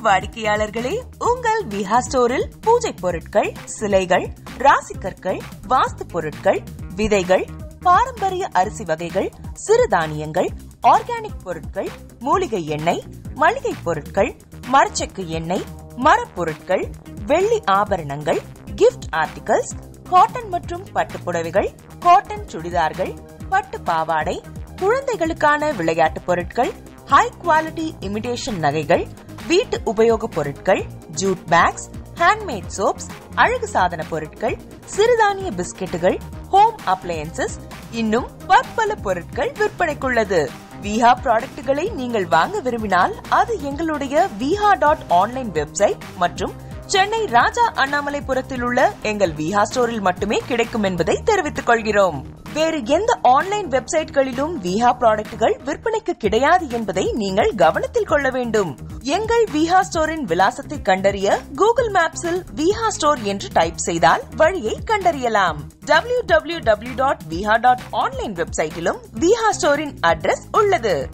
வாடிக்கையாளர்களே, உங்கள் விஹா ஸ்டோரில் பூஜை பொருட்கள், சிலைகள், ராசிக்கற்கள், வாஸ்து பொருட்கள், விதைகள், பாரம்பரிய அரிசி வகைகள், சிறுதானியங்கள், ஆர்கானிக் பொருட்கள், மூலிகை எண்ணெய், மளிகை பொருட்கள், மரச்செக்கு எண்ணெய், மரப்பொருட்கள், வெள்ளி ஆபரணங்கள், கிஃப்ட் ஆர்டிகல்ஸ், காட்டன் மற்றும் பட்டு புடவைகள், காட்டன் சுடிதார்கள், பட்டு பாவாடை, குழந்தைகளுக்கான விளையாட்டு பொருட்கள், ஹை குவாலிட்டி இமிடேஷன் நகைகள், வீட்டு உபயோக பொருட்கள், ஜூட் பேக்ஸ், ஹேண்ட்மேட் சோப்ஸ், அழகு சாதன பொருட்கள், சிறுதானிய பிஸ்கெட்டுகள், ஹோம் அப்ளையன்சஸ், இன்னும் பற்பல பொருட்கள் விற்பனைக்குள்ளது. விஹா ப்ராடக்ட்களை நீங்கள் வாங்க விரும்பினால் அது எங்களுடைய viha.online வெப்சைட் மற்றும் சென்னை ராஜா அண்ணாமலைபுரத்தில் உள்ள எங்கள் விஹா ஸ்டோரில் மட்டுமே கிடைக்கும் என்பதை தெரிவித்துக் கொள்கிறோம். வேறு எந்த ஆன்லைன் வெப்சைட்களிலும் விஹா ப்ராடக்ட்கள் விற்பனைக்கு கிடையாது என்பதை நீங்கள் கவனத்தில் கொள்ள வேண்டும். எங்கள் விஹா ஸ்டோரின் விலாசத்தை கண்டறிய கூகுள் மேப்ஸில் விஹா ஸ்டோர் என்று டைப் செய்தால் வழியை கண்டறியலாம். www.viha.online வெப்சைட்டிலும் விஹா ஸ்டோரின் அட்ரஸ் உள்ளது.